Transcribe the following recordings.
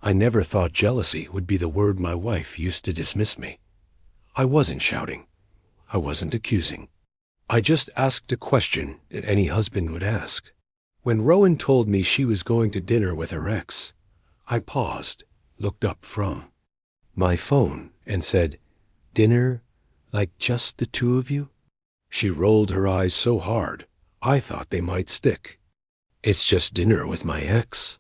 I never thought jealousy would be the word my wife used to dismiss me. I wasn't shouting. I wasn't accusing. I just asked a question that any husband would ask. When Rowan told me she was going to dinner with her ex, I paused, looked up from my phone, and said, "Dinner, like just the two of you?" She rolled her eyes so hard, I thought they might stick. "It's just dinner with my ex."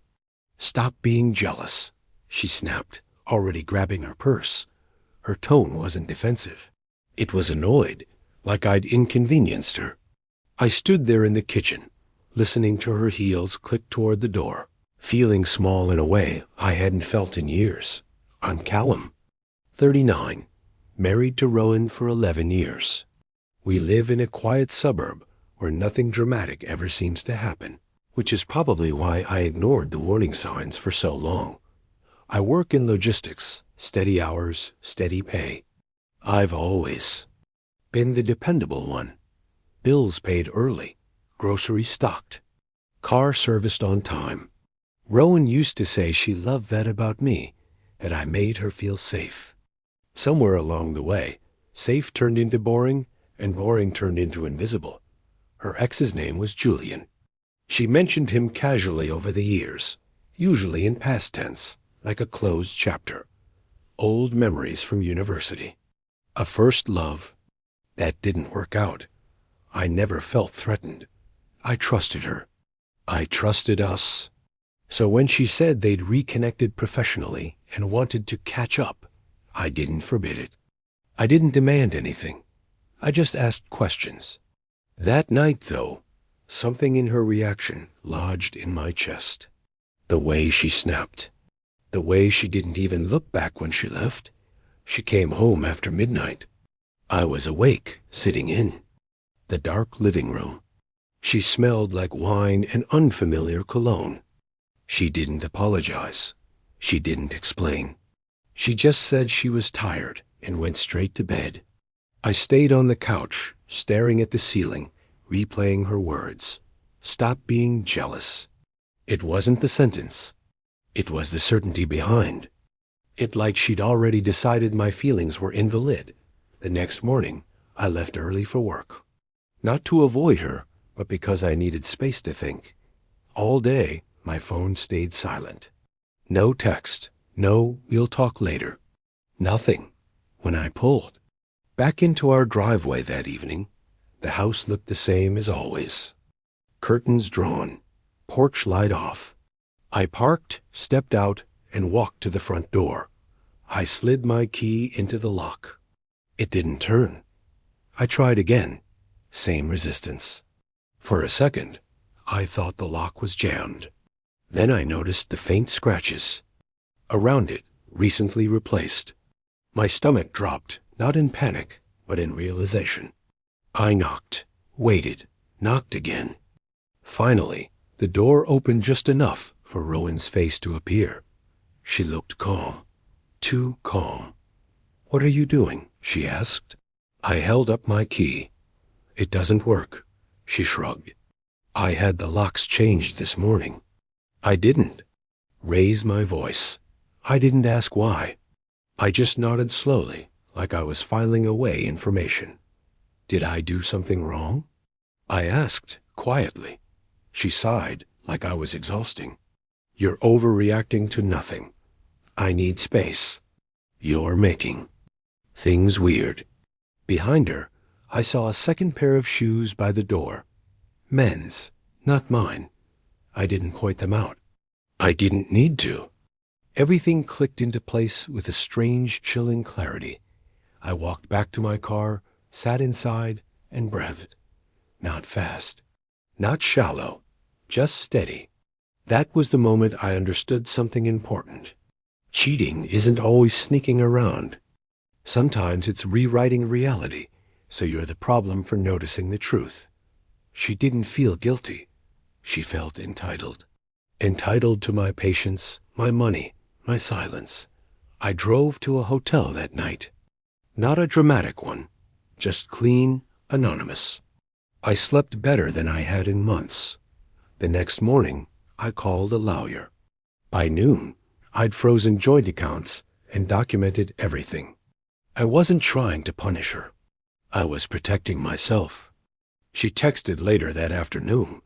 "Stop being jealous," she snapped, already grabbing her purse. Her tone wasn't defensive. It was annoyed, like I'd inconvenienced her. I stood there in the kitchen, listening to her heels click toward the door, feeling small in a way I hadn't felt in years. I'm Callum, 39, married to Rowan for 11 years. We live in a quiet suburb where nothing dramatic ever seems to happen, which is probably why I ignored the warning signs for so long. I work in logistics, steady hours, steady pay. I've always been the dependable one. Bills paid early, groceries stocked, car serviced on time. Rowan used to say she loved that about me, that I made her feel safe. Somewhere along the way, safe turned into boring, and boring turned into invisible. Her ex's name was Julian. She mentioned him casually over the years, usually in past tense, like a closed chapter. Old memories from university. A first love. That didn't work out. I never felt threatened. I trusted her. I trusted us. So when she said they'd reconnected professionally and wanted to catch up, I didn't forbid it. I didn't demand anything. I just asked questions. That night, though, something in her reaction lodged in my chest. The way she snapped. The way she didn't even look back when she left. She came home after midnight. I was awake, sitting in the dark living room. She smelled like wine and unfamiliar cologne. She didn't apologize. She didn't explain. She just said she was tired and went straight to bed. I stayed on the couch, staring at the ceiling, replaying her words. Stop being jealous. It wasn't the sentence. It was the certainty behind. It like she'd already decided my feelings were invalid. The next morning, I left early for work. Not to avoid her, but because I needed space to think. All day, my phone stayed silent. No text. No, we'll talk later. Nothing. When I pulled back into our driveway that evening, the house looked the same as always. Curtains drawn, porch light off. I parked, stepped out, and walked to the front door. I slid my key into the lock. It didn't turn. I tried again. Same resistance. For a second, I thought the lock was jammed. Then I noticed the faint scratches. Around it, recently replaced. My stomach dropped, not in panic, but in realization. I knocked, waited, knocked again. Finally, the door opened just enough for Rowan's face to appear. She looked calm. Too calm. "What are you doing?" she asked. I held up my key. "It doesn't work," she shrugged. "I had the locks changed this morning." I didn't raise my voice. I didn't ask why. I just nodded slowly, like I was filing away information. Did I do something wrong? I asked, quietly. She sighed, like I was exhausting. "You're overreacting to nothing. I need space. You're making things weird." Behind her, I saw a second pair of shoes by the door. Men's, not mine. I didn't point them out. I didn't need to. Everything clicked into place with a strange, chilling clarity. I walked back to my car, sat inside, and breathed. Not fast. Not shallow. Just steady. That was the moment I understood something important. Cheating isn't always sneaking around. Sometimes it's rewriting reality, so you're the problem for noticing the truth. She didn't feel guilty. She felt entitled. Entitled to my patience, my money, my silence. I drove to a hotel that night. Not a dramatic one, just clean, anonymous. I slept better than I had in months. The next morning, I called a lawyer. By noon, I'd frozen joint accounts and documented everything. I wasn't trying to punish her. I was protecting myself. She texted later that afternoon,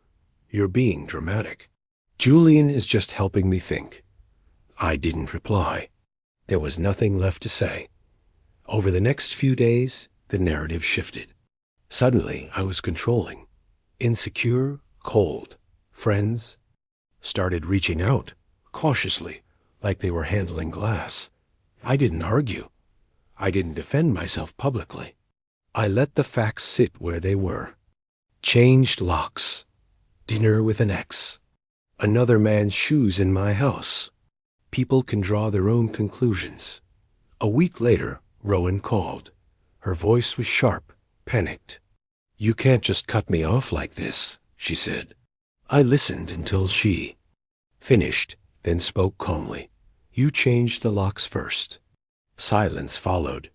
"You're being dramatic." Julian is just helping me think. I didn't reply. There was nothing left to say. Over the next few days, the narrative shifted. Suddenly, I was controlling. Insecure, cold. Friends started reaching out, cautiously, like they were handling glass. I didn't argue. I didn't defend myself publicly. I let the facts sit where they were. Changed locks. Dinner with an ex. Another man's shoes in my house. People can draw their own conclusions. A week later, Rowan called. Her voice was sharp, panicked. "You can't just cut me off like this," she said. I listened until she finished, then spoke calmly. "You changed the locks first." Silence followed.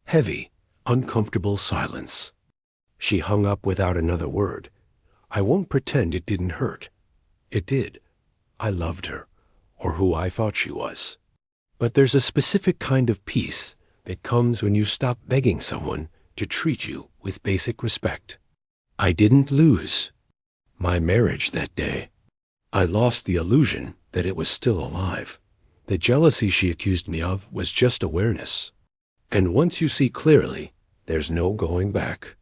Heavy, uncomfortable silence. She hung up without another word. I won't pretend it didn't hurt. It did. I loved her, or who I thought she was. But there's a specific kind of peace that comes when you stop begging someone to treat you with basic respect. I didn't lose my marriage that day. I lost the illusion that it was still alive. The jealousy she accused me of was just awareness. And once you see clearly, there's no going back.